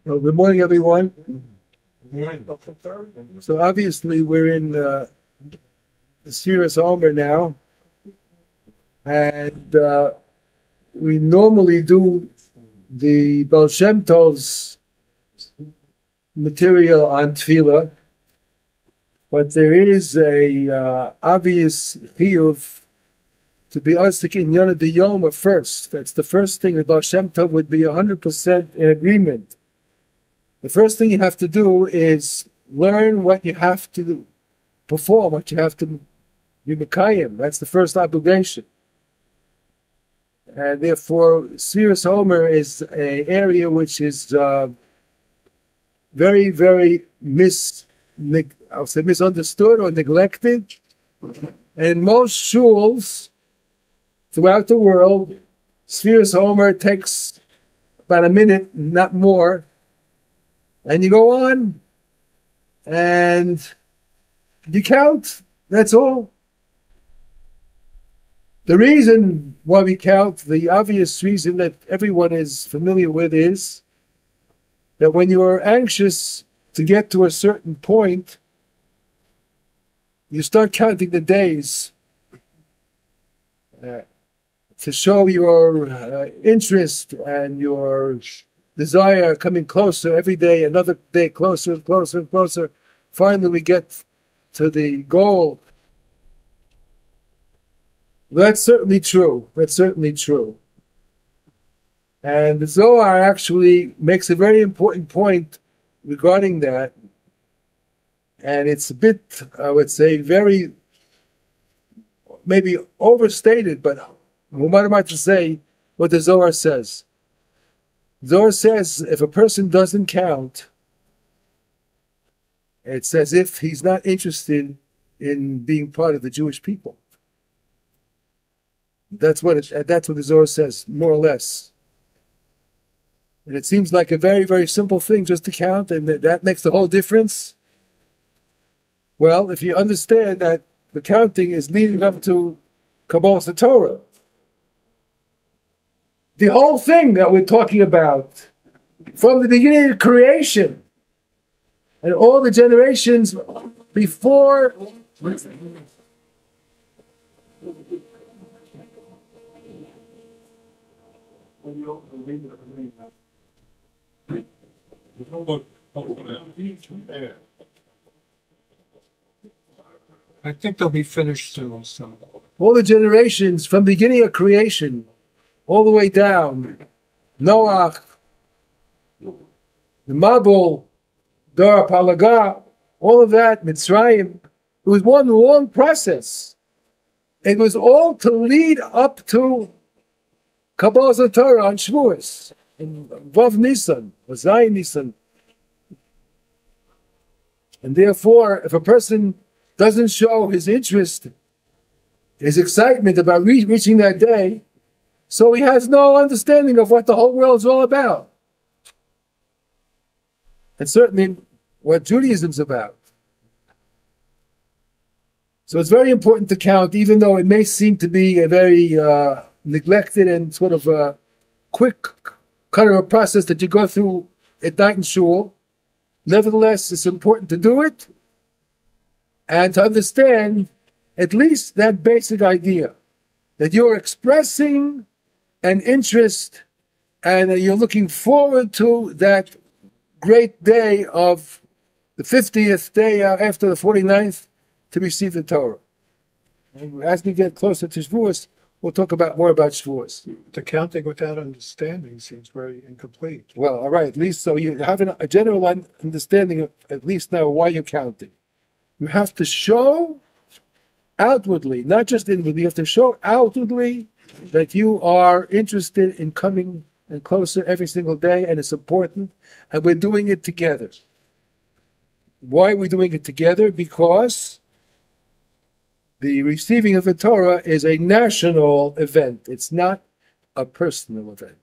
Well, good morning, everyone. So obviously we're in the serious Omer now, and we normally do the Shem Tov's material on Tefillah, but there is a obvious chiyuv to be asking in Yonah the Yoma first. That's the first thing that Shem Tov would be 100% in agreement. The first thing you have to do is learn what you have to perform, what you have to be mekayim. That's the first obligation. And therefore, serious Omer is an area which is very, very misunderstood or neglected. And most shuls throughout the world, serious Omer takes about a minute, not more. And you go on, and you count. That's all. The reason why we count, the obvious reason that everyone is familiar with, is that when you are anxious to get to a certain point, you start counting the days to show your interest and your desire coming closer every day, another day closer and closer and closer. Finally, we get to the goal. That's certainly true. That's certainly true. And the Zohar actually makes a very important point regarding that. And it's a bit, I would say, very, maybe overstated, but what am I to say what the Zohar says? Zohar says if a person doesn't count, it's as if he's not interested in being part of the Jewish people. That's what the Zohar says, more or less. And it seems like a very, very simple thing just to count, and that makes the whole difference. Well, if you understand that the counting is leading up to Kabbalas Torah, the whole thing that we're talking about, from the beginning of creation, and all the generations before, I think they'll be finished soon. So. All the generations from the beginning of creation, all the way down, Noach, the Mabul, Dor Palaga, all of that, Mitzrayim, it was one long process. It was all to lead up to Kabbalas Torah on Shavuos, in Vav Nisan, or Zayin Nisan. And therefore, if a person doesn't show his interest, his excitement about reaching that day, so he has no understanding of what the whole world is all about. And certainly what Judaism's about. So it's very important to count, even though it may seem to be a very neglected and sort of a quick kind of a process that you go through at night in shul. Nevertheless, it's important to do it and to understand at least that basic idea that you're expressing an interest and you're looking forward to that great day of the 50th day after the 49th to receive the Torah. And as we get closer to Shavuos, we'll talk more about Shavuos. The counting without understanding seems very incomplete. Well, all right, at least so you have a general understanding of at least now why you're counting. You have to show outwardly, not just inwardly, you have to show outwardly that you are interested in coming and closer every single day, and it's important, and we're doing it together. Why are we doing it together? Because the receiving of the Torah is a national event. It's not a personal event.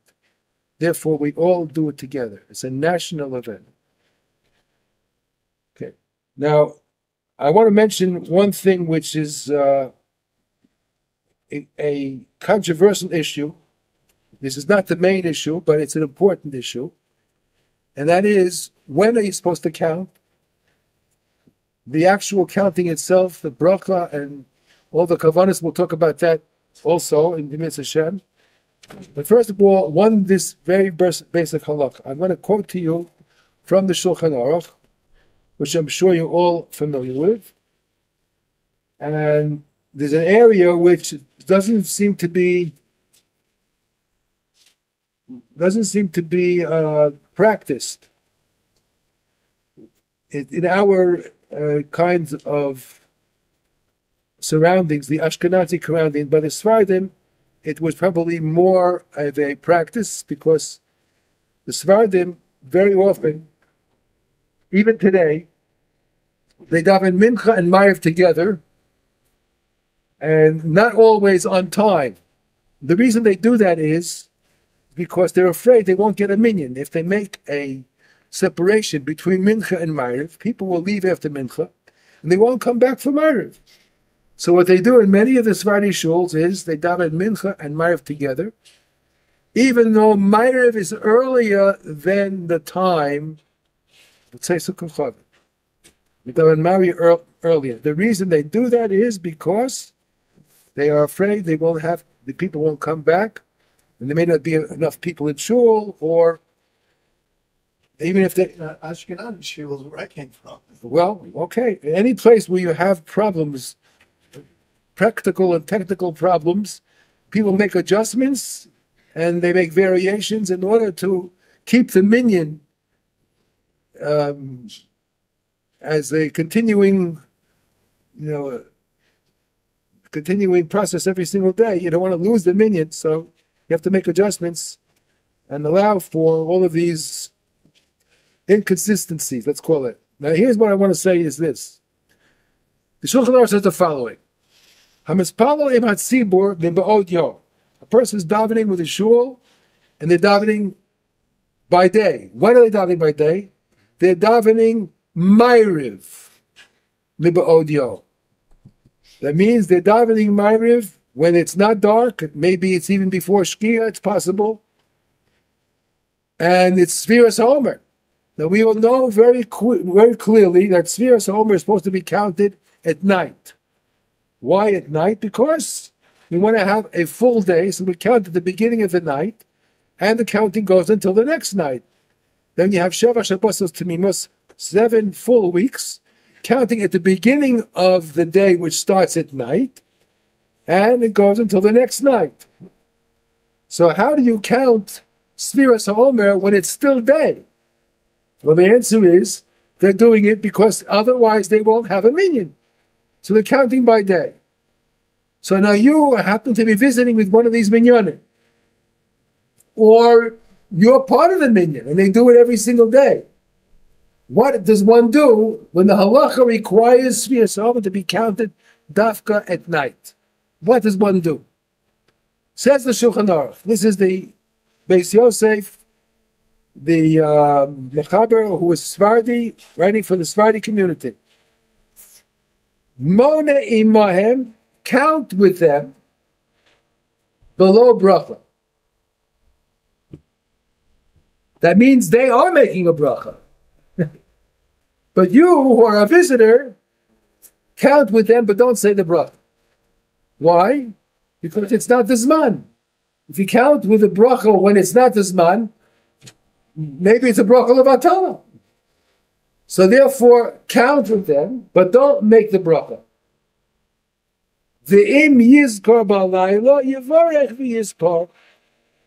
Therefore, we all do it together. It's a national event. Okay. Now, I want to mention one thing which is a controversial issue. This is not the main issue, but it's an important issue. and that is, when are you supposed to count? The actual counting itself, the bracha, and all the kavanas, we'll talk about that also in the Mitzvah Shem. But first of all, this very basic halakha. I'm going to quote to you from the Shulchan Aruch, which I'm sure you're all familiar with. And there's an area which doesn't seem to be practiced in our kinds of surroundings, the Ashkenazi surrounding. But the Sephardim, it was probably more of a practice, because the Sephardim very often, even today, they daven mincha and ma'ariv together, and not always on time. The reason they do that is because they're afraid they won't get a minyan. If they make a separation between mincha and ma'ariv, people will leave after mincha, and they won't come back for ma'ariv. So what they do in many of the Sephardi shuls is they daven mincha and ma'ariv together, even though ma'ariv is earlier than the time, let's say Sukkot Chav. We daven ma'ariv earlier. The reason they do that is because they are afraid the people won't come back, and there may not be enough people in shul, or even if they... Ashkenazi shul is where I came from. Well, okay. Any place where you have problems, practical and technical problems, people make adjustments and they make variations in order to keep the minyan as a continuing process every single day. You don't want to lose the minyan, so you have to make adjustments and allow for all of these inconsistencies, let's call it. Now, here's what I want to say is this. The Shulchan Aruch says the following. A person is davening with a shul, and they're davening by day. When are they davening by day? They're davening ma'ariv liba'od. That means they're davening ma'ariv when it's not dark. Maybe it's even before Shkia, it's possible. And it's Sfiras Omer. Now we all know very clearly that Sfiras Omer is supposed to be counted at night. Why at night? Because we want to have a full day, so we count at the beginning of the night, and the counting goes until the next night. Then you have Sheva Shabbosos Tamimos, 7 full weeks, counting at the beginning of the day, which starts at night, and it goes until the next night. So how do you count Sfiras HaOmer when it's still day? Well, the answer is they're doing it because otherwise they won't have a minyan. So they're counting by day. So now you happen to be visiting with one of these minyanim, or you're part of the minyan, and they do it every single day. What does one do when the halacha requires Sfiras HaOmer to be counted dafka at night? What does one do? Says the Shulchan Aruch. This is the Beis Yosef, the Mechaber, who was Sephardi, writing for the Sephardi community. Mona imahem, count with them below bracha. That means they are making a bracha. But you, who are a visitor, count with them, but don't say the bracha. Why? Because it's not the zman. If you count with the bracha when it's not the zman, maybe it's a bracha levatala. So therefore, count with them, but don't make the bracha. Ve'im yizkor b'alayla yivarech v'yizkor.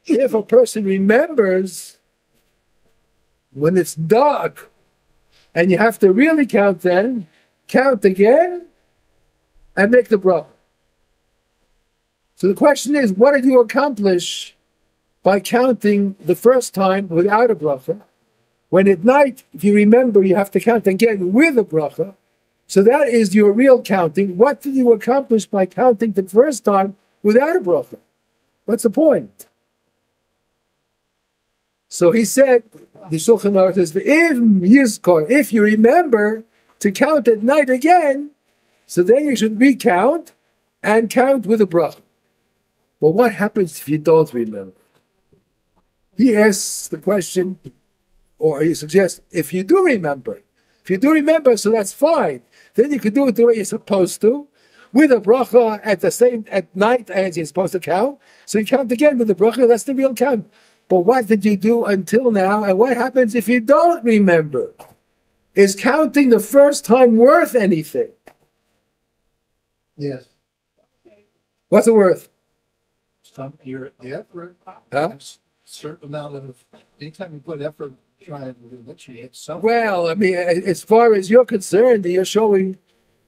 If a person remembers when it's dark, and you have to really count then, count again, and make the bracha. So the question is, what did you accomplish by counting the first time without a bracha? When at night, if you remember, you have to count again with a bracha. So that is your real counting. What did you accomplish by counting the first time without a bracha? What's the point? So he said, the Shulchan Aruch says, if you remember to count at night again, so then you should recount and count with a bracha. But what happens if you don't remember? He asks the question, or you suggest, if you do remember, so that's fine. Then you can do it the way you're supposed to, with a bracha at night as you're supposed to count. So you count again with the bracha. That's the real count. But what did you do until now? And what happens if you don't remember? Is counting the first time worth anything? Yes. What's it worth? The effort. Huh? Certain amount of, anytime you put effort, trying to initiate something. Well, I mean, as far as you're concerned, you're showing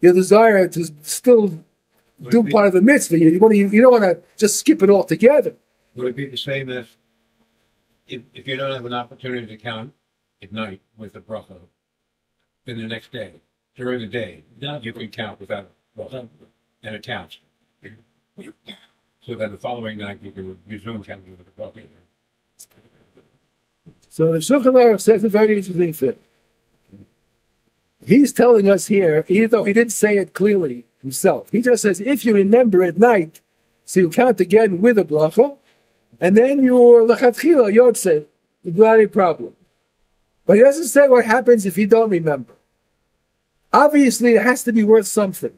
your desire to still do part of the mitzvah. You don't want to just skip it altogether. Would it be the same as if you don't have an opportunity to count at night with the bracha, then the next day, during the day, you can count without bracha, and it counts. So then the following night you can resume counting with the bracha. So the Shulchan Aruch says a very interesting thing. He's telling us here, even though he didn't say it clearly himself, he just says, if you remember at night, so you count again with a bracha, and then you're lechatchila yotze, without any problem. But he doesn't say what happens if you don't remember. Obviously, it has to be worth something.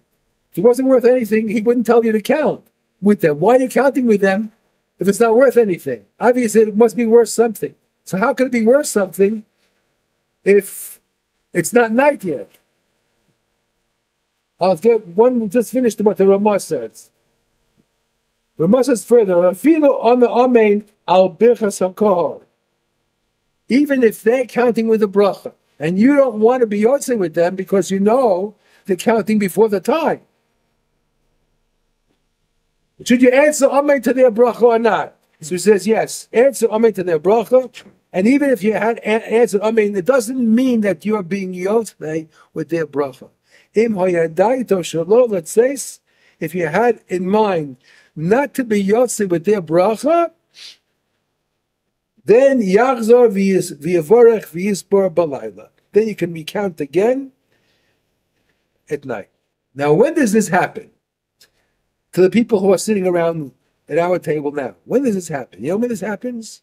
If it wasn't worth anything, he wouldn't tell you to count with them. Why are you counting with them if it's not worth anything? Obviously, it must be worth something. So how could it be worth something if it's not night yet? I'll get one, just finished what the Ramah says. Ramah says further, on the Amen al birchas hakohor. Even if they're counting with a bracha, and you don't want to be yotze with them because you know they're counting before the time. Should you answer Amen to their bracha or not? So he says, yes, answer Amen to their bracha. And even if you had answered Amen, it doesn't mean that you're being yotze with their bracha. Let's say, if you had in mind not to be yotze with their bracha, then yachzor v'yavorech v'yispor balayla. Then you can recount again at night. Now, when does this happen? To the people who are sitting around at our table now. When does this happen? You know when this happens?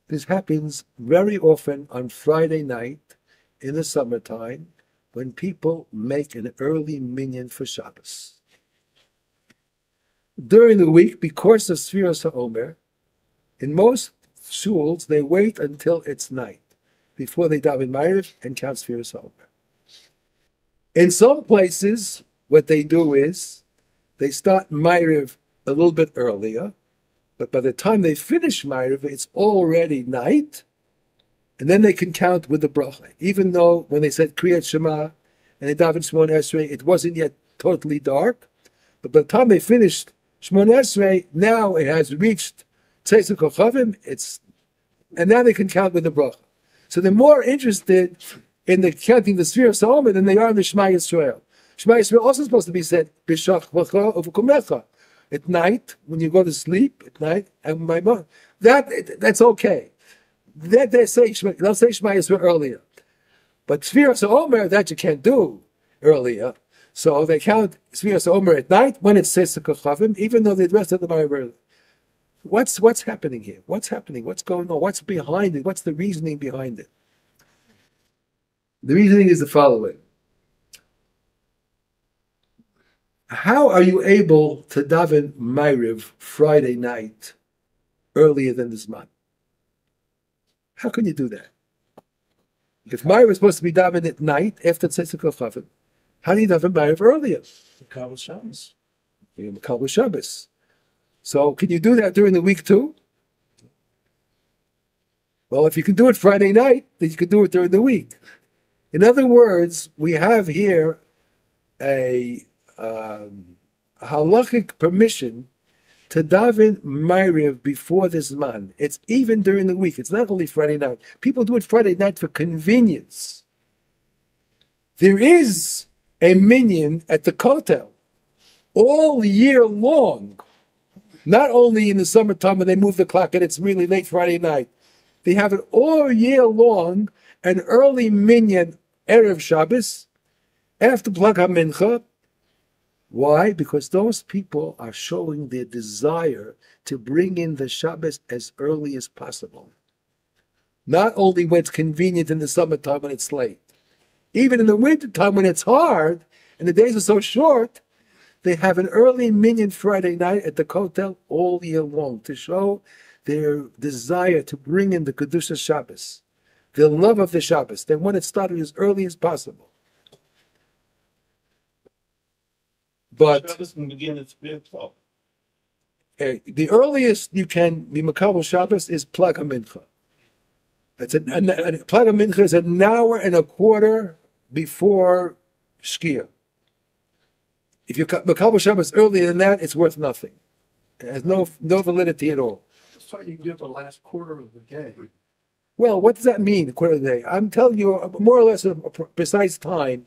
This happens very often on Friday night in the summertime when people make an early minyan for Shabbos. During the week, because of Sfiras HaOmer, in most shuls, they wait until it's night before they daven Ma'ariv and count Sfiras HaOmer. In some places, what they do is they start Ma'ariv a little bit earlier, but by the time they finish Ma'ariv, it's already night, and then they can count with the bracha. Even though when they said Kriyat Shema and they davened Shmon Esrei, it wasn't yet totally dark, but by the time they finished Shmon Esrei, now it has reached Tzeitzuk Kochavim, and now they can count with the bracha. So they're more interested in the counting the Sfiras HaOmer than they are in the Shema Yisrael. Shema Yisrael also supposed to be said B'shach V'cha U'V'Kumecha. At night, when you go to sleep at night, and my mom, that's okay. That they'll say Shema Yisrael earlier. But Sfiras HaOmer, that you can't do earlier. So they count Sfiras HaOmer at night when it says Kochavim, even though the rest of them are early. What's happening here? What's happening? What's going on? What's behind it? What's the reasoning behind it? The reasoning is the following. How are you able to daven Ma'ariv Friday night earlier than this month? How can you do that? If Ma'ariv is supposed to be daven at night after Tzeitzuk Kochavim, how do you daven Ma'ariv earlier? Kabbalah Shabbos. Kabbalah Shabbos. So can you do that during the week too? Well, if you can do it Friday night, then you can do it during the week. In other words, we have here a halachic permission to daven Ma'ariv before this man. It's even during the week. It's not only Friday night. People do it Friday night for convenience. There is a minyan at the kotel all year long. Not only in the summertime when they move the clock and it's really late Friday night. They have it all year long, an early minyan Erev Shabbos, after Plag HaMincha. Why? Because those people are showing their desire to bring in the Shabbos as early as possible. Not only when it's convenient in the summertime when it's late. Even in the wintertime when it's hard and the days are so short, they have an early minyan Friday night at the Kotel all year long to show their desire to bring in the Kedusha Shabbos, their love of the Shabbos. They want it started as early as possible. But Shabbos can begin at 12. The earliest you can be Makabel Shabbos is Plag HaMincha. Plag HaMincha is an hour and a quarter before Shkia. If you Makabel Shabbos earlier than that, it's worth nothing. It has no validity at all. That's why you can do it the last quarter of the day. Well, what does that mean, a quarter of the day? I'm telling you, more or less a precise time.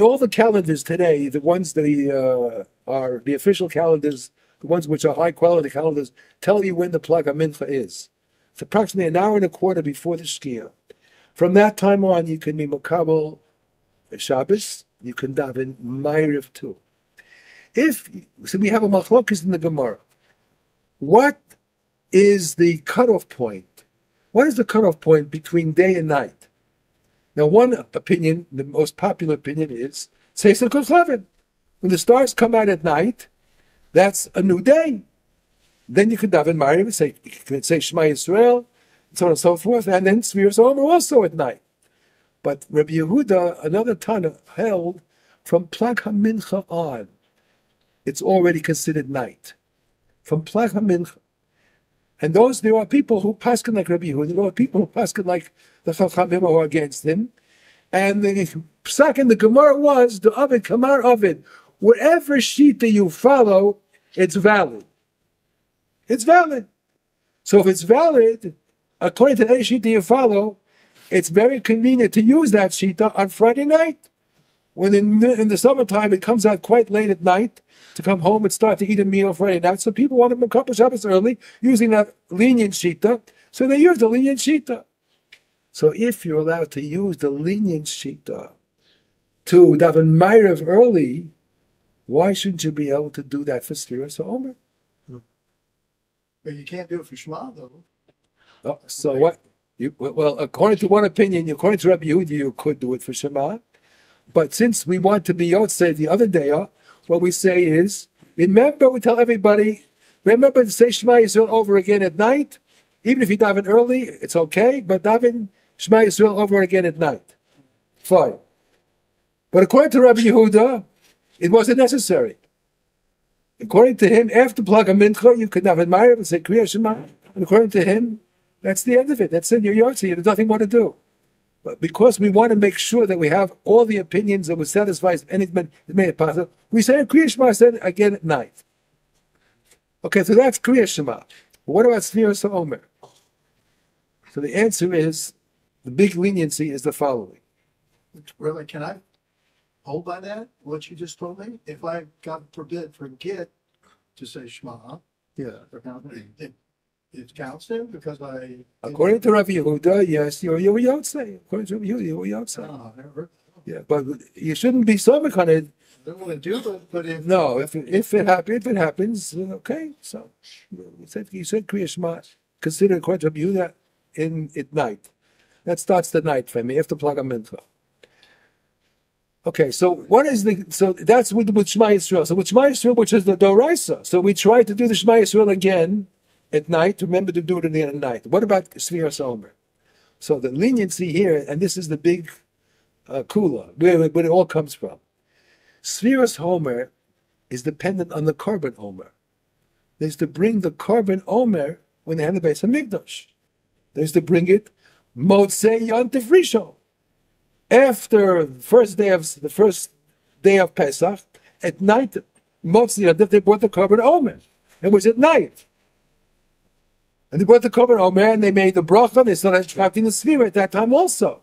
All the calendars today, the ones that are the official calendars, the ones which are high quality calendars, tell you when the Plag HaMincha is. It's approximately an hour and a quarter before the Shkia. From that time on, you can be Makabel Shabbos, you can daven Ma'ariv too. So we have a machlokes in the Gemara. What is the cutoff point? What is the cutoff point between day and night? Now, one opinion, the most popular opinion is Seisel Kochavin. When the stars come out at night, that's a new day. Then you can daven Ma'ariv, you can say Shema Yisrael, and so on and so forth, and then Sviras Omer also at night. But Rabbi Yehuda, another Tana, held from Plag HaMincha on, it's already considered night. From Plag HaMincha. And there are people who paskin like Rabbi Yehuda, there are people who paskin like the Chachamim who are against him. And the psak in the Gemara was, the Ovid, Kamar Ovid, whatever shita you follow, it's valid. It's valid. So if it's valid, according to any shita you follow, it's very convenient to use that shita on Friday night. When in the summertime, it comes out quite late at night to come home and start to eat a meal Friday night. So people want to accomplish Shabbos early using that lenient shita. So they use the lenient shita. So if you're allowed to use the lenient shita to daven Ma'ariv early, why shouldn't you be able to do that for Sviras Omer? But you can't do it for Shema, though. Oh, so what? Well, according to one opinion, according to Rabbi Yehuda, you could do it for Shema. But since we want to be Yotzei the other day, what we say is, remember, we tell everybody, remember to say Shema Yisrael over again at night. Even if you daven early, it's okay, but daven Shema Yisrael over again at night. Fine. But according to Rabbi Yehuda, it wasn't necessary. According to him, after Plag HaMincha, you could daven Ma'ariv and say Kriya Shema. And according to him, that's the end of it. That's it. You're Yotzei. There's nothing more to do. But because we want to make sure that we have all the opinions that would satisfy anything that made it possible, we say Kriya Shema said again at night. Okay, so that's Kriya Shema. What about Sviras Omer? So the answer is, the big leniency is the following. Really, can I hold by that, what you just told me? If I, God forbid, forget to say Shema, Yeah. it counts then because I... According to Rabbi Yehuda, yes, you're Yotzei. According to Rabbi Yehuda, you're Yotzei. Oh, never. Yeah, but you shouldn't be so on it. I don't want to do it, but if... No, if it happens, okay. So you said Kriya Shema, consider according to Rabbi Yehuda at night. That starts the night for me after Plag HaMincha. Okay, so that's with Shema Yisrael. So with Shema Yisrael, which is the Doraisa. So we try to do the Shema Yisrael again at night. Remember to do it again at night. What about Sviras Omer? So the leniency here, and this is the big kula, where it all comes from. Sviras Omer is dependent on the Korban Omer. There's to bring the Korban Omer when they have the Beis HaMikdash. There's to bring it Motzei Yontif Rishon. After the first day of Pesach, at night, Motzei Yontif, they brought the Korban Omer. It was at night. And they brought the Korban Omer and they made the bracha, they started trapping the Sfira at that time also.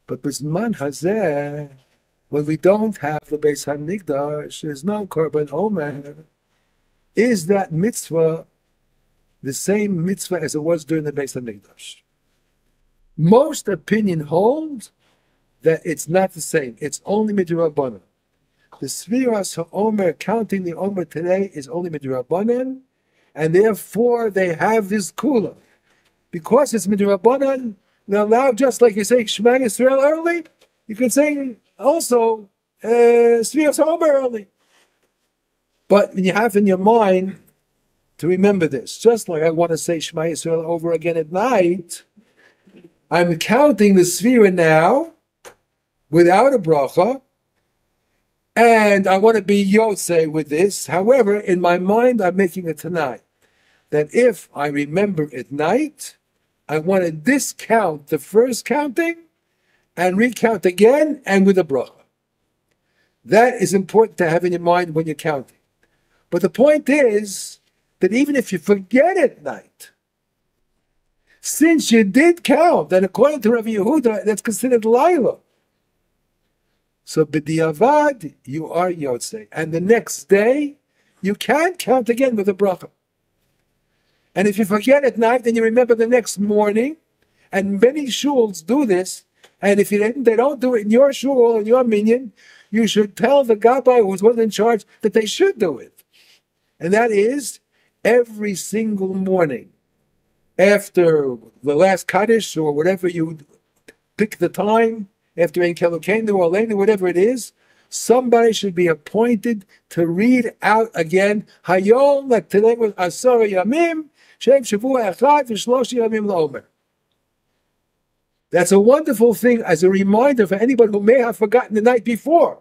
But Bisman Hazeh, when we don't have the Beis HaMikdash, there's no Korban Omer, is that mitzvah the same mitzvah as it was during the Beis HaMikdash? Most opinion holds that it's not the same. It's only midrabanan. The Sviras HaOmer, counting the Omer today, is only midrabanan, and therefore they have this kula. because it's midrabanan, now just like you say Shema Yisrael early, you can say also Svias Omer early. But when you have in your mind to remember this, just like I want to say Shema Yisrael over again at night, I'm counting the Sfira now without a bracha, and I want to be Yotzei with this. However, in my mind, I'm making it tonight that if I remember at night, I want to discount the first counting and recount again and with a bracha. That is important to have in your mind when you're counting. But the point is that even if you forget at night, since you did count, and according to Rabbi Yehuda, that's considered Laila. So b'diavad, you are Yotzei. And the next day, you can't count again with a bracha. And if you forget at night, then you remember the next morning. And many shuls do this. And if they don't do it in your shul or in your minyan, you should tell the gabbai who's one in charge that they should do it. And that is every single morning after the last Kaddish or whatever you pick the time, after Ein Kelokenu or Leinu, whatever it is, somebody should be appointed to read out again, Hayom, like today was Asara Yamim, Shem Shavua Echad, V'shloshi Yamim L'Omer. That's a wonderful thing as a reminder for anybody who may have forgotten the night before.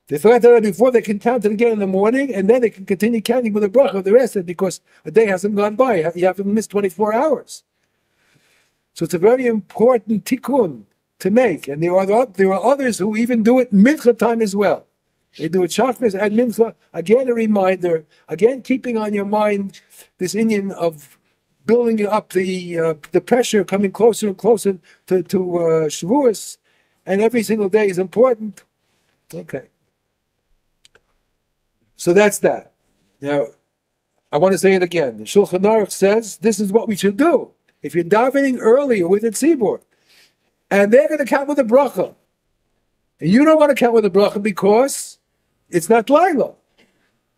They forgot the night before, they can count it again in the morning, and then they can continue counting with the bracha of the rest of it because a day hasn't gone by. You haven't missed 24 hours. So it's a very important tikkun to make. And there are others who even do it mincha time as well. They do it shachris and mincha. Again, a reminder. Again, keeping on your mind this Indian of building up the pressure, coming closer and closer to Shavuos, and every single day is important. Okay. So that's that. Now, I want to say it again. The Shulchan Aruch says this is what we should do. If you're davening earlier with the tzibur, and they're going to count with a bracha, and you don't want to count with a bracha because it's not Laila.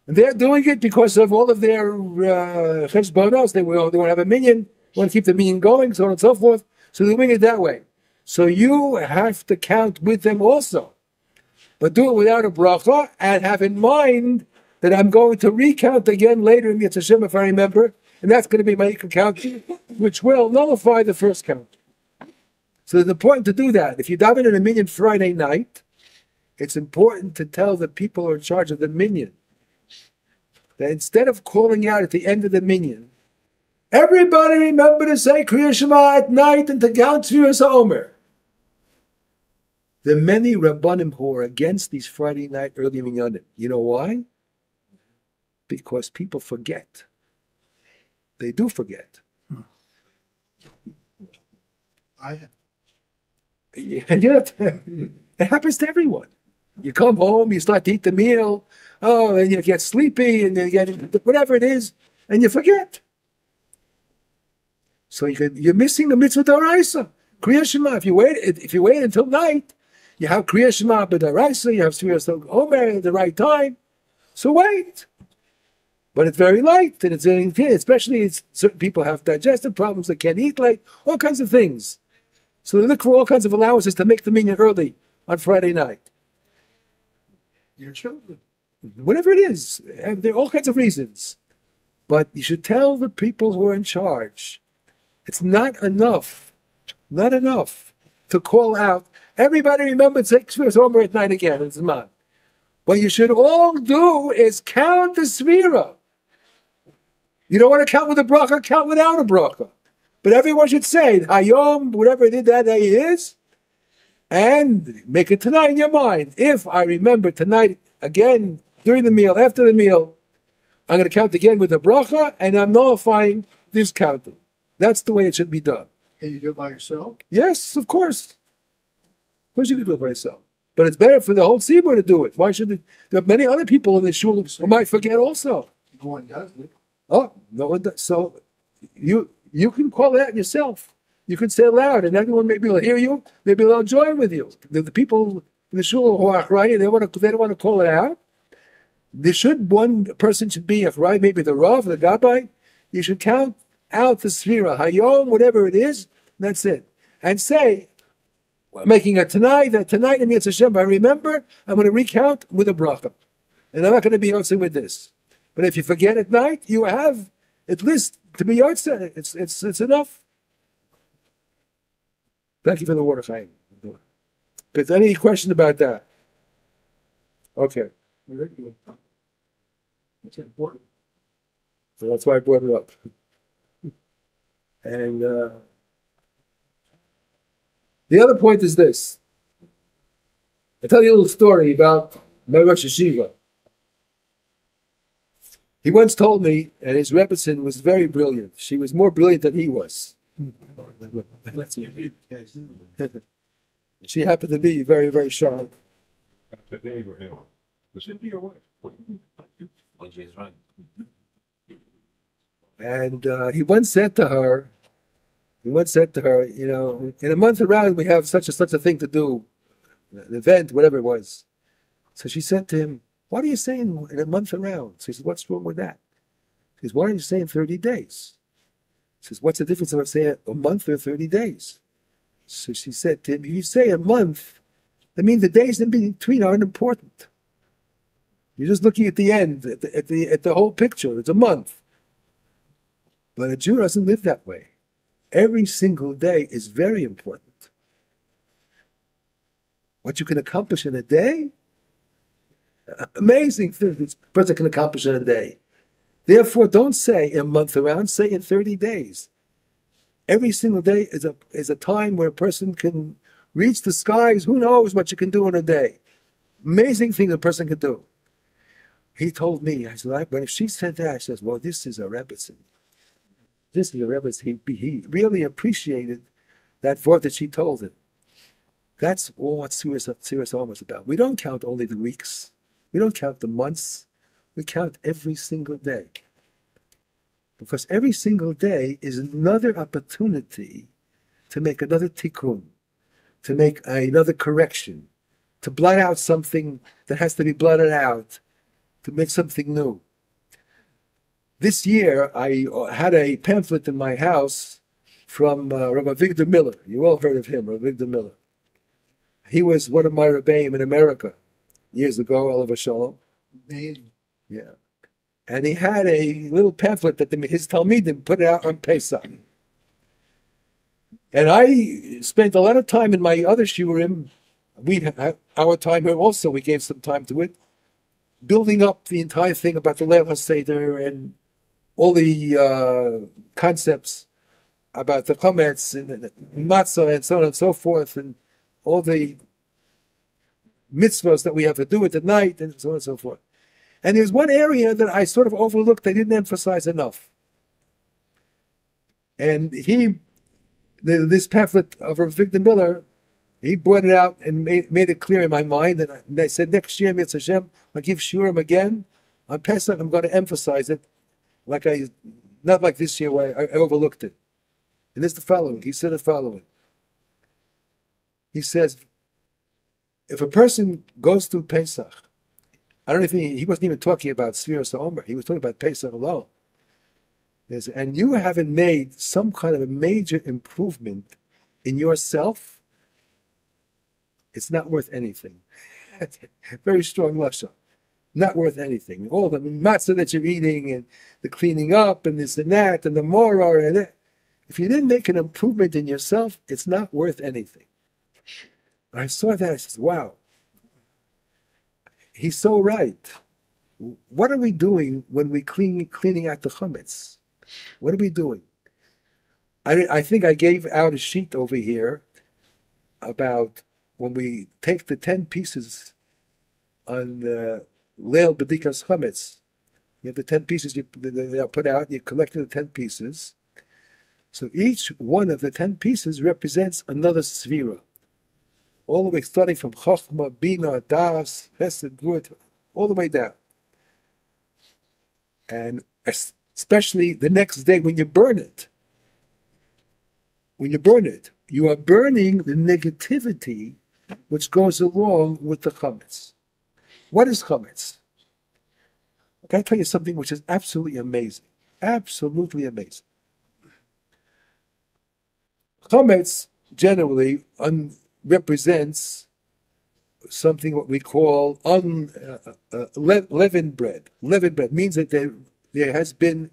And they're doing it because of all of their cheshbonos. They want to have a minyan, want to keep the minyan going, so on and so forth. So they're doing it that way. So you have to count with them also. But do it without a bracha, and have in mind that I'm going to recount again later in Yetz Hashem, if I remember, and that's going to be my ikar count, which will nullify the first count. So it's important to do that. If you daven in a minyan Friday night, it's important to tell the people who are in charge of the minyan that instead of calling out at the end of the minyan, everybody remember to say Kriya Shema at night and to count Sviras Omer. There are many Rabbanim who are against these Friday night early minyanim. You know why? Because people forget. They do forget. It happens to everyone. You come home, you start to eat the meal, and you get sleepy, and you get whatever it is, and you forget. So you're missing the mitzvah d'oraisa. Kriya Shema. If you wait until night, you have Kriya Shema b'daraisa, you have Sviras Omer at the right time. So wait. But it's very light, and especially certain people have digestive problems, they can't eat late, all kinds of things. So they look for all kinds of allowances to make the minyan early on Friday night. Your children. Whatever it is, and there are all kinds of reasons. But you should tell the people who are in charge, it's not enough to call out, everybody remember to take Sviras Omer at night again in Zman. What you should all do is count the Svira. You don't want to count with a bracha, count without a bracha. But everyone should say, Hayom, whatever it is that day is, and make it tonight in your mind. If I remember tonight again, during the meal, after the meal, I'm going to count again with a bracha, and I'm nullifying this counting. That's the way it should be done. Can you do it by yourself? Yes, of course. Of course you can do it by yourself. But it's better for the whole tzibur to do it. Why should it? There are many other people in the shul who might forget also. No one does it. Oh, no one does. So you can call it out yourself. You can say it loud, and everyone maybe will hear you. Maybe they'll join with you. The people in the shul who are achrayim, they don't want to call it out. One person should be achrayim, maybe the rav, the gabbai. You should count out the Sphira, Hayom, whatever it is, that's it. And say, making a tonight, that tonight in Yetz Hashem, I remember, I'm going to recount with a bracha. And I'm not going to be Yotze with this. But if you forget at night, you have at least to be Yotze. It's enough. Thank you for the water, Chaim. Is there any question about that? Okay. It's important. So that's why I brought it up. And the other point is this. I'll tell you a little story about MIDRASH RECHAVIA. He once told me, and his Rebbetzin was very brilliant. She was more brilliant than he was. She happened to be very, very sharp. And he once said to her, you know, in a month around we have such a thing to do, an event, whatever it was. So she said to him, what are you saying in a month around? So he said, what's wrong with that? She says, why are you saying 30 days? He says, what's the difference if I say a month or 30 days? So she said to him, if you say a month, that means the days in between aren't important. You're just looking at the end, at the whole picture. It's a month. But a Jew doesn't live that way. Every single day is very important. What you can accomplish in a day, amazing things this person can accomplish in a day. Therefore, don't say a month around, say in 30 days. Every single day is a time where a person can reach the skies. Who knows what you can do in a day? Amazing thing a person can do. He told me, I said, but if she said that, I says, well, this is a Rebbetzin. This is a Rebbetzin. He really appreciated that word that she told him. That's all what Sirius Omer is about. We don't count only the weeks. We don't count the months. We count every single day. Because every single day is another opportunity to make another tikkun, to make another correction, to blot out something that has to be blotted out, to make something new. This year, I had a pamphlet in my house from Rabbi Victor Miller. You all heard of him, Rabbi Victor Miller. He was one of my Rabbeim in America years ago, Olav Shalom. Amazing. Yeah. And he had a little pamphlet that his Talmidim put out on Pesach. And I spent a lot of time in my other shiurim. We had our time here also, we gave some time to it, building up the entire thing about the Leil HaSeder and all the concepts about the chametz and the matzah and so on and so forth, and all the mitzvahs that we have to do at the night and so on and so forth. And there's one area that I sort of overlooked, I didn't emphasize enough. And this pamphlet of Victor Miller, he brought it out and made it clear in my mind. And I said, next year, Mitzvah Hashem, I'll give Shurim again. On Pesach, I'm going to emphasize it, not like this year where I overlooked it. And it's the following. He said the following. He says, if a person goes through Pesach, I don't know if he wasn't even talking about Sfiras Omer. He was talking about Pesach alone. And you haven't made some kind of a major improvement in yourself, it's not worth anything. Very strong lashon. Not worth anything. All the matzah that you're eating and the cleaning up and this and that and the morah and that. If you didn't make an improvement in yourself, it's not worth anything. I saw that, I said, wow. He's so right. What are we doing when we cleaning out the chametz? What are we doing? I think I gave out a sheet over here about when we take the 10 pieces on the Leil B'dikas Chametz. You have the 10 pieces they are put out, you collected the 10 pieces. So each one of the 10 pieces represents another Sphira. All the way starting from Chochmah, Bina, Das, Chesed, Gvur, all the way down. And especially the next day when you burn it. When you burn it, you are burning the negativity which goes along with the chametz. What is chametz? I got to tell you something which is absolutely amazing. Absolutely amazing. Chametz generally represents something what we call leavened bread. Leavened bread means that there has been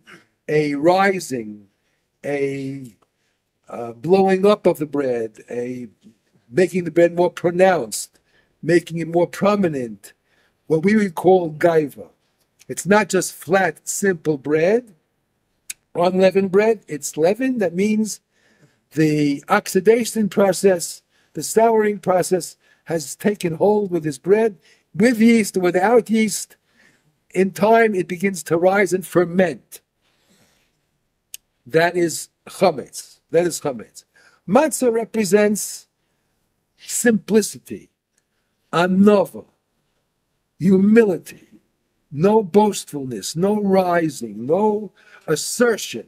a rising, a blowing up of the bread, a making the bread more pronounced, making it more prominent, what we would call gaiva. It's not just flat, simple bread, unleavened bread. It's leavened. That means the oxidation process, the souring process has taken hold with this bread, with yeast or without yeast. In time, it begins to rise and ferment. That is chametz. That is chametz. Matzah represents simplicity, anova, humility, no boastfulness, no rising, no assertion.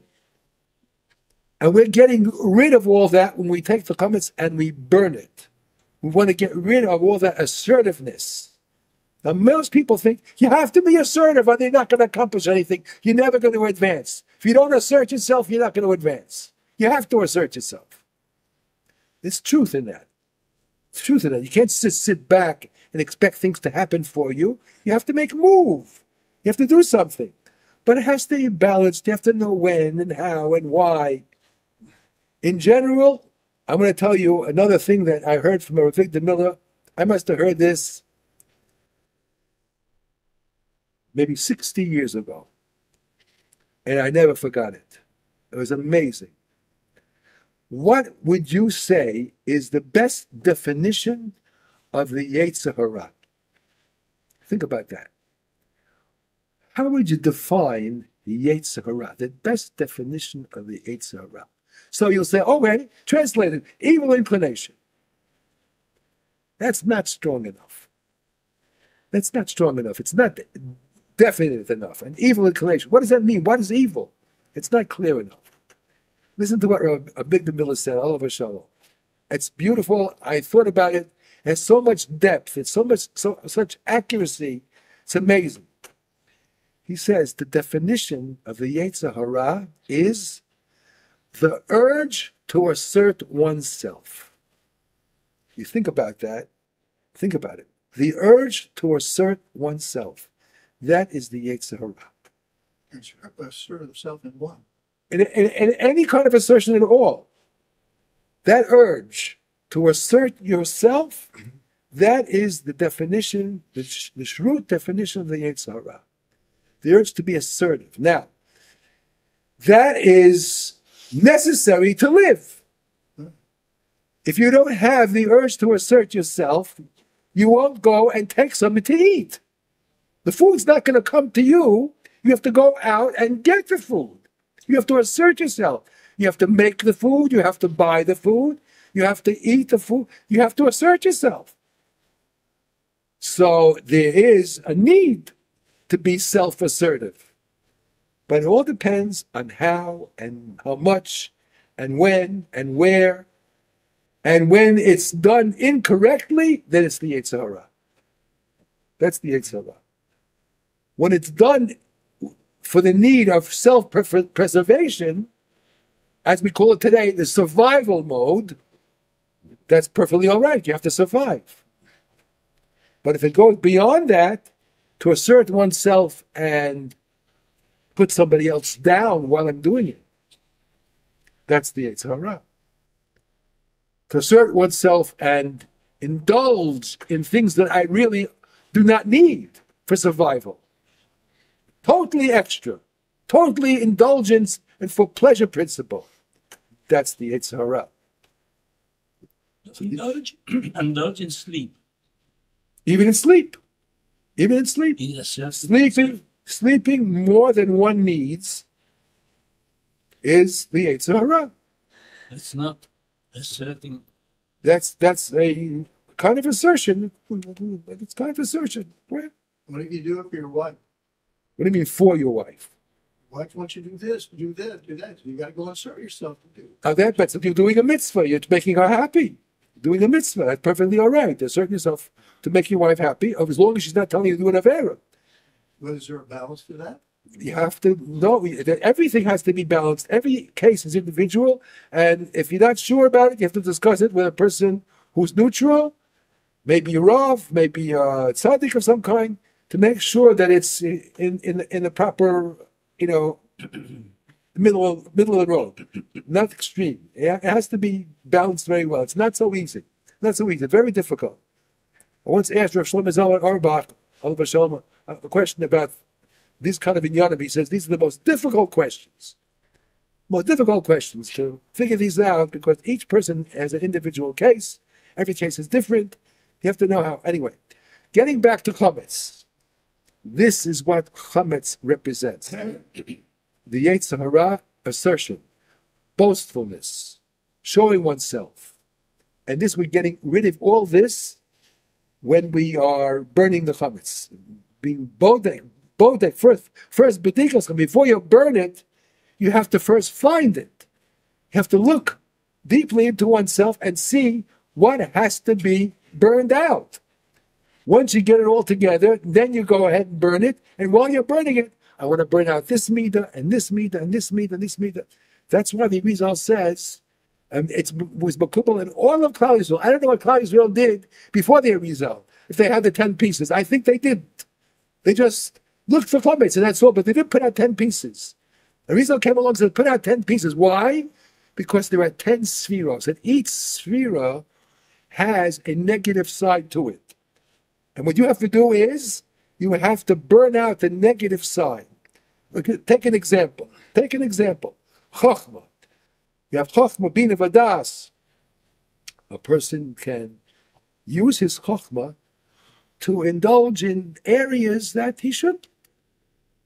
And we're getting rid of all that when we take the chametz and we burn it. We want to get rid of all that assertiveness. Now, most people think you have to be assertive or they're not going to accomplish anything. You're never going to advance. If you don't assert yourself, you're not going to advance. You have to assert yourself. There's truth in that. There's truth in that. You can't just sit back and expect things to happen for you. You have to make a move. You have to do something. But it has to be balanced. You have to know when and how and why. In general, I'm going to tell you another thing that I heard from Rabbi Miller. I must have heard this maybe 60 years ago. And I never forgot it. It was amazing. What would you say is the best definition of the Yetzer Hara? Think about that. How would you define the Yetzer Hara? The best definition of the Yetzer Hara. So you'll say, oh, wait, translated, evil inclination. That's not strong enough. That's not strong enough. It's not definite enough. An evil inclination. What does that mean? What is evil? It's not clear enough. Listen to what Rabbi Miller said, Olav Shalom. It's beautiful. I thought about it. It has so much depth. It's such accuracy. It's amazing. He says the definition of the Yetzer Hara is the urge to assert oneself. You think about that. Think about it. The urge to assert oneself. That is the Yetzer Hara. Assert self in what? In any kind of assertion at all. That urge to assert yourself, that is the definition, the shrut definition of the Yetzer Hara. The urge to be assertive. Now, that is necessary to live. If you don't have the urge to assert yourself, you won't go and take something to eat. The food's not going to come to you. You have to go out and get the food. You have to assert yourself. You have to make the food. You have to buy the food. You have to eat the food. You have to assert yourself. So there is a need to be self-assertive. But it all depends on how and how much and when and where. And when it's done incorrectly, then it's the Yetzer Hara. That's the Yetzer Hara. When it's done for the need of self-preservation, as we call it today, the survival mode, that's perfectly all right. You have to survive. But if it goes beyond that, to assert oneself and put somebody else down while I'm doing it, that's the Yetzer Hara. To assert oneself and indulge in things that I really do not need for survival. Totally extra, totally indulgence and for pleasure principle. That's the Yetzer Hara. Indulge in sleep. Even in sleep. Even in sleep. Yes, yes. Sleeping more than one needs is the Yetzer Hara. It's not asserting. That's a kind of assertion. It's kind of assertion. What What if you do it for your wife? do you mean for your wife? Wife wants you to do this, do that, do that. You got to go assert yourself to do. That's you're doing a mitzvah. You're making her happy. Doing a mitzvah. That's perfectly all right. Assert yourself to make your wife happy, as long as she's not telling you to do an avera. But is there a balance to that? You have to know that everything has to be balanced. Every case is individual, and if you're not sure about it, you have to discuss it with a person who's neutral, maybe a Rav, maybe a tzaddik of some kind, to make sure that it's in the proper, middle of the road, not extreme. It has to be balanced very well. It's not so easy. Not so easy. Very difficult. I once asked Rav Shlomo Zalman Auerbach, a question about these kind of inyanim. He says these are the most difficult questions. Most difficult questions to figure these out, because each person has an individual case. Every case is different. You have to know how. Anyway, getting back to chametz. This is what chametz represents. The Yetzer Hara assertion, boastfulness, showing oneself. And this, we're getting rid of all this when we are burning the chametz. Being bodek, first bedikas, before you burn it, you have to first find it. You have to look deeply into oneself and see what has to be burned out. Once you get it all together, then you go ahead and burn it. And while you're burning it, I want to burn out this midah and this midah and this midah and this midah. That's why the Rizal says it was makubal in all of Klal Yisrael. I don't know what Klal Yisrael did before the Rizal, if they had the 10 pieces. I think they didn't. They just looked for chametz and that's all, but they didn't put out 10 pieces. The Rizal came along and said, put out 10 pieces. Why? Because there are 10 spheros, and each sphera has a negative side to it. And what you have to do is, you have to burn out the negative side. Okay, take an example. Chochmah. You have chochmah, bina vadas. A person can use his chochmah to indulge in areas that he should.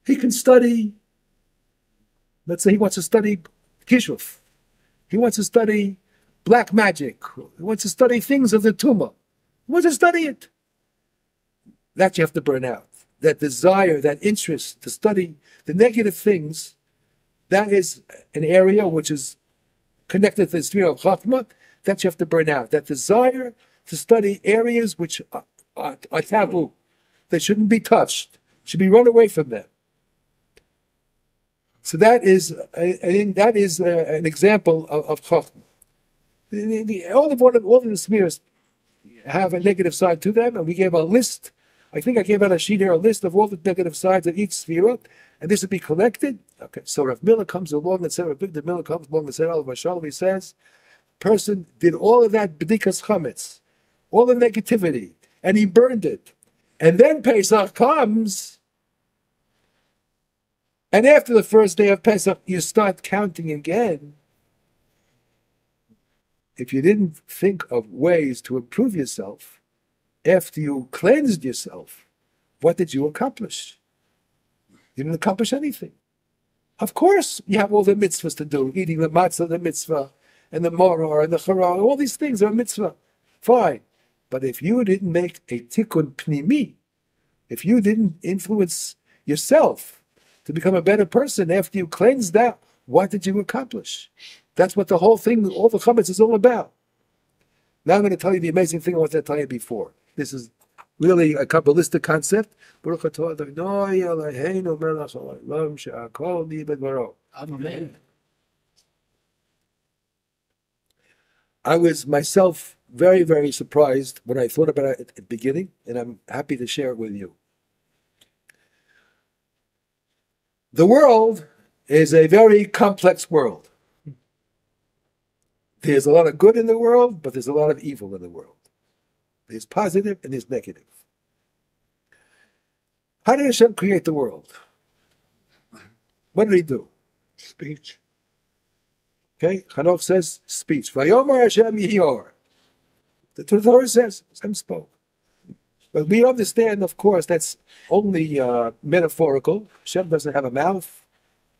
He can study, let's say he wants to study kishuf. He wants to study black magic. He wants to study things of the tumah. He wants to study it. That you have to burn out. That desire, that interest to study the negative things, that is an area which is connected to the sphere of Chachma, that you have to burn out. That desire to study areas which are taboo. They shouldn't be touched. Should be run away from them. So that is an example of Chachma. All of the spheres have a negative side to them, and we gave a list. I think I gave out a sheet here, a list of all the negative sides of each sphere, and this would be collected. Okay, so Rav Miller comes along and says, Rav Miller comes along and says, he says, person did all of that b'dikas chametz, all the negativity, and he burned it. And then Pesach comes, and after the first day of Pesach, you start counting again. If you didn't think of ways to improve yourself, after you cleansed yourself, what did you accomplish? You didn't accomplish anything. Of course, you have all the mitzvahs to do, eating the matzah, the mitzvah, and the morah, and the charah, all these things are a mitzvah. Fine. But if you didn't make a tikkun pnimi, if you didn't influence yourself to become a better person after you cleansed that, what did you accomplish? That's what the whole thing, all the chametz is all about. Now I'm going to tell you the amazing thing I wanted to tell you before. This is really a Kabbalistic concept. Amen. I was myself very, very surprised when I thought about it at the beginning, and I'm happy to share it with you. The world is a very complex world. There's a lot of good in the world, but there's a lot of evil in the world. There's positive and there's negative. How did Hashem create the world? What did he do? Speech. Okay, Hanoch says speech. Vayomer Hashem Yiyor. The Torah says Hashem spoke. But we understand, of course, that's only metaphorical. Hashem doesn't have a mouth.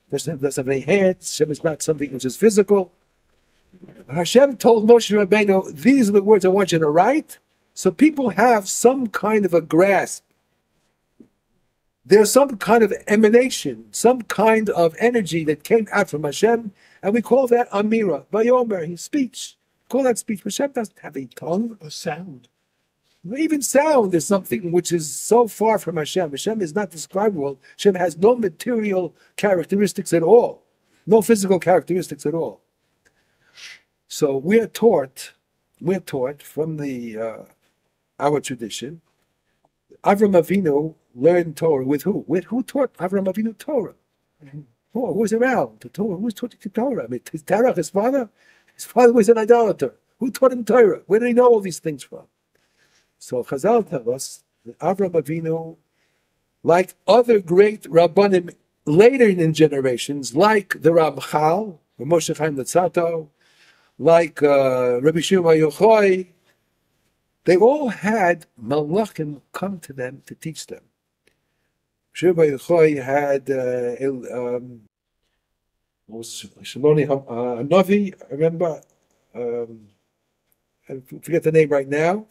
Doesn't have any hands. Hashem is not something which is physical. Hashem told Moshe Rabbeinu, these are the words I want you to write, so people have some kind of a grasp. There's some kind of emanation, some kind of energy that came out from Hashem, and we call that Amira, by Omer, his speech. Call that speech. Hashem doesn't have a tongue. A sound. Even sound is something which is so far from Hashem. Hashem is not describable. Hashem has no material characteristics at all, no physical characteristics at all. So we're taught from the our tradition. Avram Avinu learned Torah with who? With who taught Avram Avinu Torah? Who was around? The Torah. Who was taught the Torah? I mean, Terach, his father was an idolater. Who taught him Torah? Where did he know all these things from? So Chazal tell us that Avram Avinu, like other great Rabbanim later in generations, like the Ramchal, or Moshe Chaim Luzzatto, like Rabbi Shimon Yochai, they all had malachim come to them to teach them. Shimon Yochai had Shimoni Hanavi, I remember, I forget the name right now.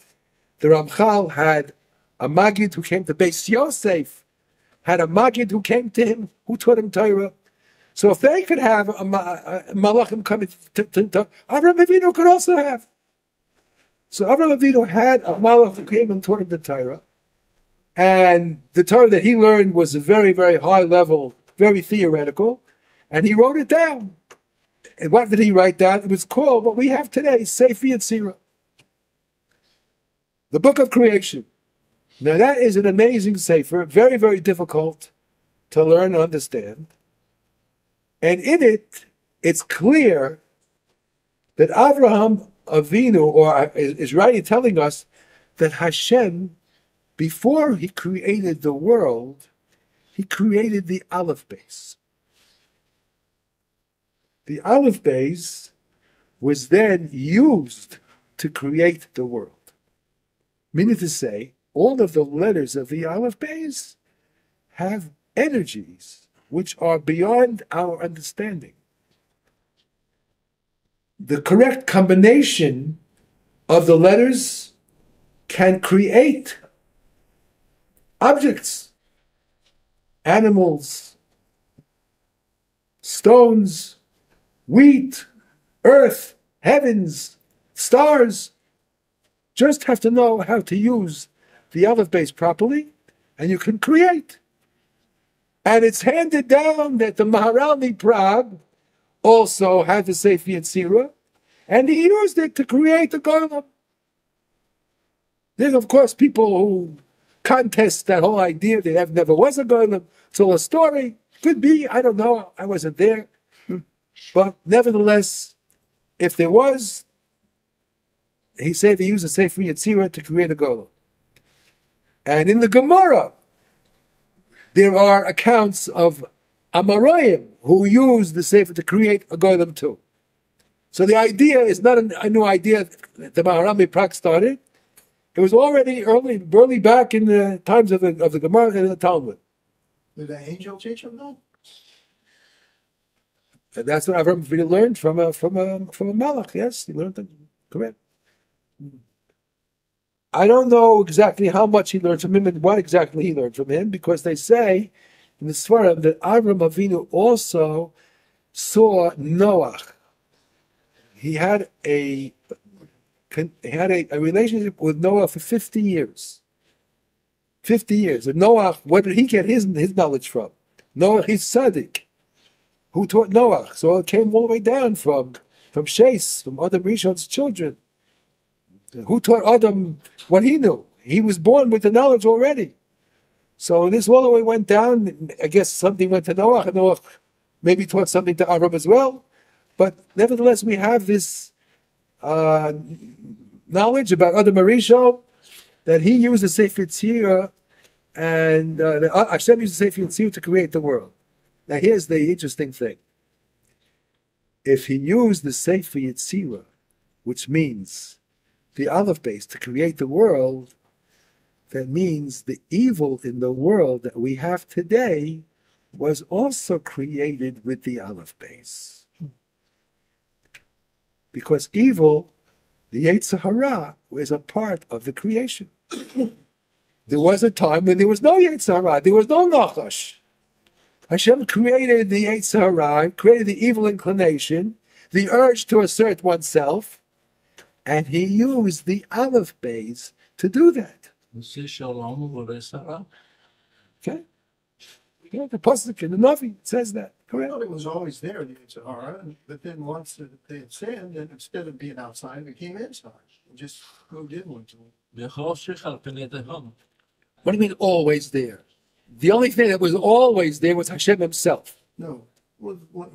The Ramchal had a Magid who came to Beis Yosef, had a Magid who came to him, who taught him Torah. So if they could have a Malachim coming to Avram Avinu could also have. So Avram Avinu had a Malach who came and taught him the Torah. And the Torah that he learned was a very, very high level, very theoretical. And he wrote it down. And what did he write down? It was called what we have today, Sefer Yetzirah. The Book of Creation. Now that is an amazing sefer, very, very difficult to learn and understand. And in it, it's clear that Avraham Avinu is writing, telling us that Hashem, before he created the world, he created the Aleph base. The Aleph base was then used to create the world. Meaning to say, all of the letters of the Aleph base have energies which are beyond our understanding. The correct combination of the letters can create objects, animals, stones, wheat, earth, heavens, stars. Just have to know how to use the Aleph base properly, and you can create. And it's handed down that the Maharalmi Prague also had the Sefer Yetzirah, and he used it to create the Golem. There's, of course, people who contest that whole idea that there never was a Golem. It's all a story. Could be, I don't know, I wasn't there. But nevertheless, if there was, he said he used the Sefer Yetzirah to create a Golem. And in the Gemara, there are accounts of Amoraim who used the Sefer to create a Golem too. So the idea is not a new idea that the Maharalmi Prague started. It was already early back in the times of the Gemara and the Talmud. Did the angel teach him that? And that's what Avram Avinu learned from a Malach. Yes, he learned that. Correct. I don't know exactly how much he learned from him and what exactly he learned from him, because they say in the Svarim that Avram Avinu also saw Noach. He had a relationship with Noah for 50 years. 50 years. And Noah, where did he get his knowledge from? Noah, his tzaddik. Who taught Noah? So it came all the way down from Shes, from Adam Rishon's children. Who taught Adam what he knew? He was born with the knowledge already. So this all the way went down. I guess something went to Noah, and Noah maybe taught something to Avram as well. But nevertheless, we have this knowledge about Adam Rishon, that he used the Sefer Yetzirah, and Hashem used the Sefer Yetzirah to create the world. Now here's the interesting thing. If he used the Sefer Yetzirah, which means the Aleph base, to create the world, that means the evil in the world that we have today was also created with the Aleph base. Because evil, the Yetzer Hara, was a part of the creation. There was a time when there was no Yetzer Hara, there was no Nachash. Hashem created the Yetzer Hara, created the evil inclination, the urge to assert oneself, and he used the Aleph base to do that. Say shalom v'resara. Okay? Yeah, the pasuk in the Navi says that. I Correct. thought it was always there, the Sahara, but then once they had sinned, then instead of being outside, it became inside. It just moved inwards. V'choshech al pnei tehom. What do you mean always there? The only thing that was always there was Hashem himself. No,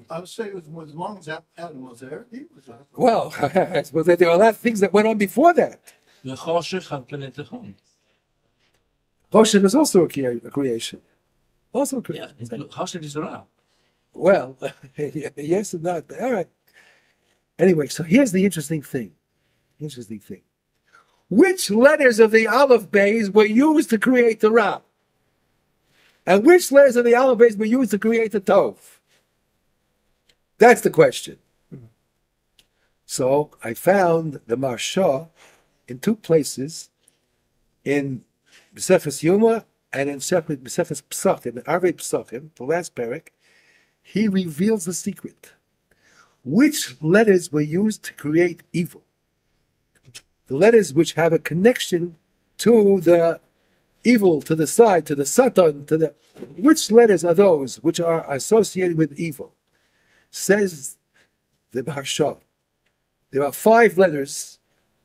I would say it was as long as Adam was there, he was there. Well, well, there are a lot of things that went on before that. V'choshech al pnei tehom. Hashem was also a creation. Also a Yeah, creation. Choshech is ra. Well, yes and not, but all right. Anyway, so here's the interesting thing. Which letters of the Aleph Beis were used to create the Ra? And which letters of the Aleph Beis were used to create the Tov? That's the question. So I found the Marsha in two places, in B'Sefes Yuma and in B'Sefes Psachim, in Arvei Psachim, the last parak. He reveals the secret. Which letters were used to create evil? The letters which have a connection to the evil, to the side, to the Satan, to the... Which letters are those which are associated with evil? Says the Maharsha. There are 5 letters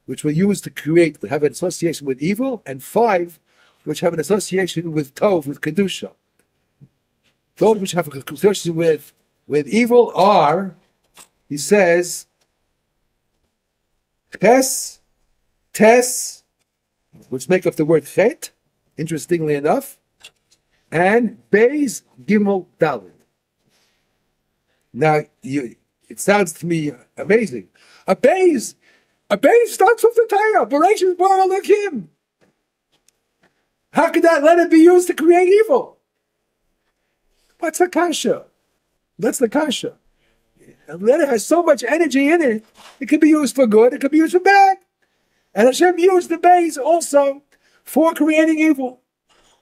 which were used to create, have an association with evil, and 5 which have an association with Tov, with Kedusha. Those which have a association with evil are, he says, Tes, which make up the word Chet, interestingly enough, and Beis Gimel Daled. Now, it sounds to me amazing. A Beis starts with the Torah, Bereshit bara Elokim. How could that letter be used to create evil? What's the kasha? That's the kasha. A letter has so much energy in it, it can be used for good, it can be used for bad. And Hashem used the Beis also for creating evil.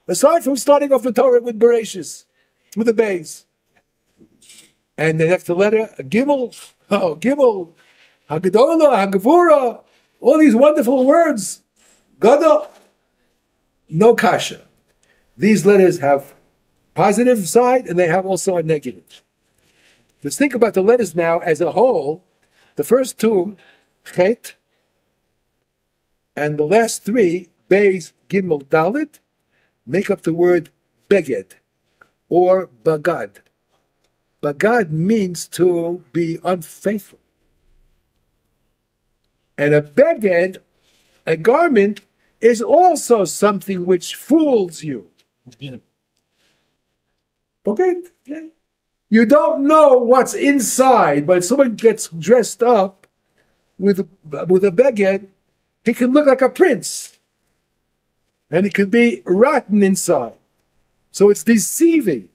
Aside from starting off the Torah with Bereshis, with the Beis. And the next letter, Gimel, Hagadola, Hagavura, all these wonderful words. Gadol, no kasha. These letters have positive side and they have also a negative. Let's think about the letters now as a whole. The first 2, Chet, and the last 3, Beis, Gimel, Dalet, make up the word Beged or Bagad. Bagad means to be unfaithful. And a Beged, a garment, is also something which fools you. Okay? Yeah. You don't know what's inside, but if someone gets dressed up with a beged, he can look like a prince. And he can be rotten inside. So it's deceiving.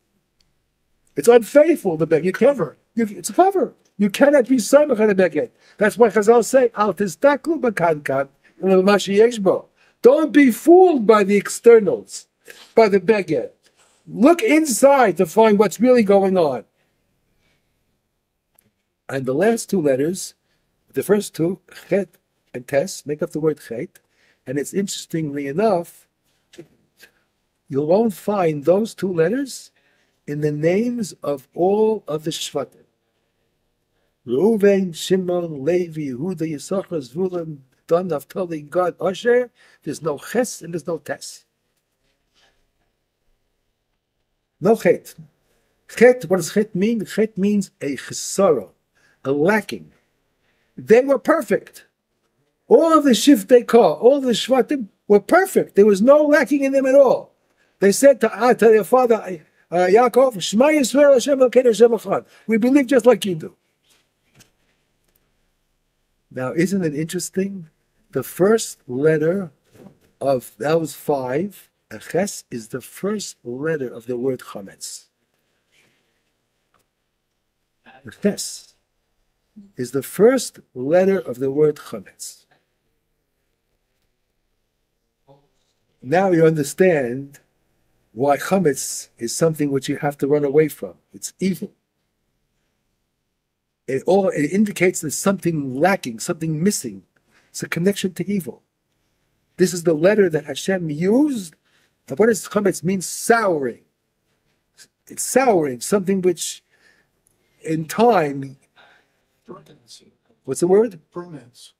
It's unfaithful, the beged. It's a cover. You cannot be samech on a beged. That's why Chazal say, Al tistaklu b'kankan v'ma sheyesh bo. Don't be fooled by the externals, by the beged. Look inside to find what's really going on. And the last 2 letters, the first 2, Chet and Tes, make up the word Chet. And it's interestingly enough, you won't find those 2 letters in the names of all of the Shvatim. Reuven, Shimon, Levi, Yehuda, Yisachar, Zvulun, Dan, Naftali, Gad, Asher. There's no Ches and there's no Tes. No Chet. Chet, what does Chet mean? Chet means a chesara, a lacking. They were perfect. All of the Shiftei Kah, all of the Shvatim were perfect. There was no lacking in them at all. They said to their father, Yaakov, Shema Yisrael Hashem Elokeinu Hashem Echad. We believe just like you do. Now, isn't it interesting? The first letter of those 5, Ches, is the first letter of the word Chametz. Ches is the first letter of the word Chametz. Now you understand why Chametz is something which you have to run away from. It's evil. It indicates there's something lacking, something missing. It's a connection to evil. This is the letter that Hashem used. And what does chametz mean? Souring. It's souring, something which in time, Fermentation. what's the word? Ferments.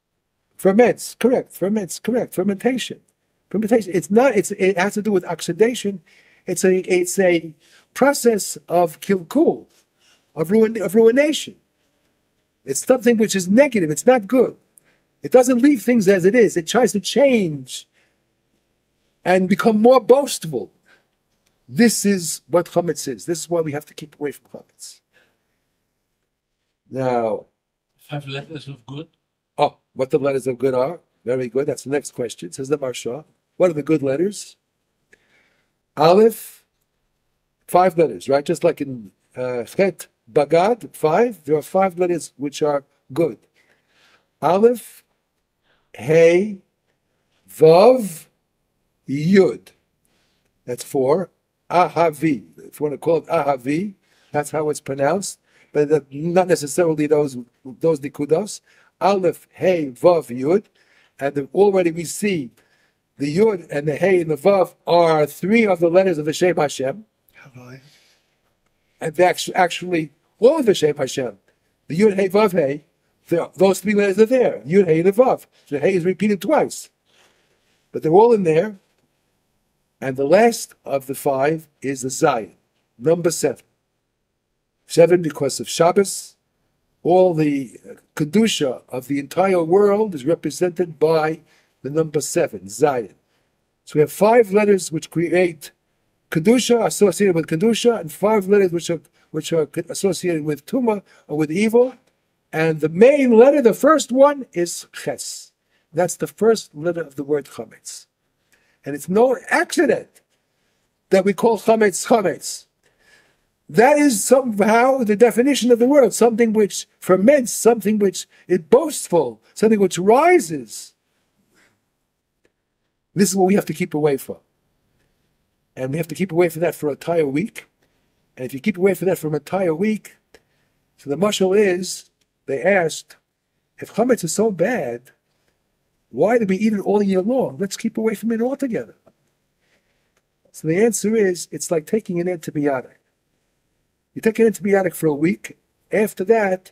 Ferments, correct. Ferments, correct. Fermentation. Fermentation. It's not. It has to do with oxidation. It's a process of kilkul, of ruination. It's something which is negative. It's not good. It doesn't leave things as it is. It tries to change and become more boastful. This is what chametz is. This is why we have to keep away from chametz. Now, 5 letters of good. oh, what the letters of good are? Very good. That's the next question. Says the Marsha. What are the good letters? Aleph, 5 letters, right? Just like in Chet, Bagad, 5. There are 5 letters which are good. Aleph, Hey, Vav, Yud. That's 4. Ahavi. If you want to call it Ahavi, that's how it's pronounced. But not necessarily those nikudos. Aleph, Hey, Vav, Yud. And already we see the Yud and the Hey and the Vav are 3 of the letters of the Shem Hashem. And actually, all of the Shem Hashem. The Yud, Hey, Vav, Hey, those 3 letters are there. Yud, Hey, and the Vav. The Hey is repeated twice. But they're all in there. And the last of the 5 is the Zayin, number 7. 7 because of Shabbos. All the Kedusha of the entire world is represented by the number 7, Zayin. So we have 5 letters which create Kedusha, associated with Kedusha, and 5 letters which are associated with Tumah, or with evil. And the main letter, the first one, is Ches. That's the first letter of the word chametz. And it's no accident that we call chametz chametz. That is somehow the definition of the word, something which ferments, something which is boastful, something which rises. This is what we have to keep away from. And we have to keep away from that for an entire week. And if you keep away from that for an entire week, so the mashal is, they asked, if chametz is so bad, why do we eat it all year long? Let's keep away from it altogether. So the answer is, it's like taking an antibiotic. You take an antibiotic for a week. After that,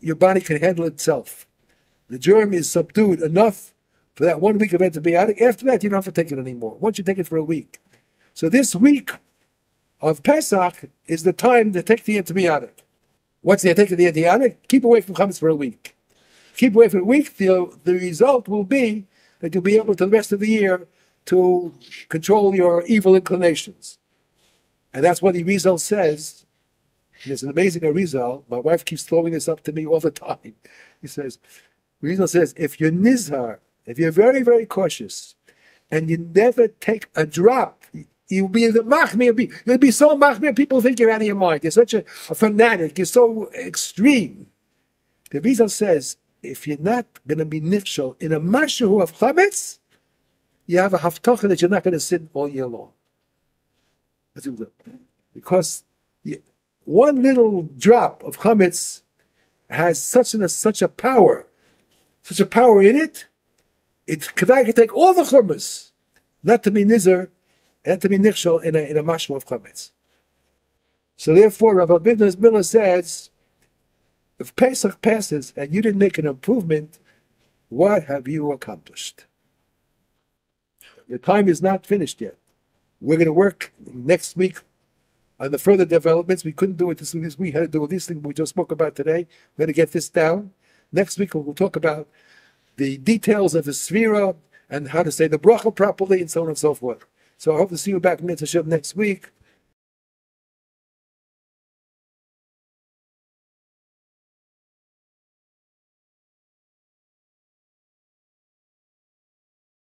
your body can handle itself. The germ is subdued enough for that 1 week of antibiotic. After that, you don't have to take it anymore. Once you take it for a week. So this week of Pesach is the time to take the antibiotic. Once you take the antibiotic, keep away from chametz for a week. Keep away for a week, the result will be that you'll be able to the rest of the year to control your evil inclinations. And that's what the Rizal says. There's an amazing Rizal. My wife keeps throwing this up to me all the time. He says, Rizal says, if you're nizhar, if you're very, very cautious, and you never take a drop, you'll be the machmir, you'll be so machmir, people think you're out of your mind. You're such a fanatic, you're so extreme. The Rizal says, if you're not going to be nifshal in a mashu of chametz, you have a haftacha that you're not going to sin all year long. Because one little drop of chametz has such a power in it. It can take all the chumas, not to be nizar, and to be nifshal in a mashu of chametz. So therefore, Rabbi Bidnas Miller says, if Pesach passes and you didn't make an improvement, what have you accomplished? Your time is not finished yet. We're going to work next week on the further developments. We couldn't do it this week. We had to do this thing we just spoke about today. We're going to get this down. Next week we'll talk about the details of the Sfira and how to say the bracha properly and so on and so forth. So I hope to see you back next week.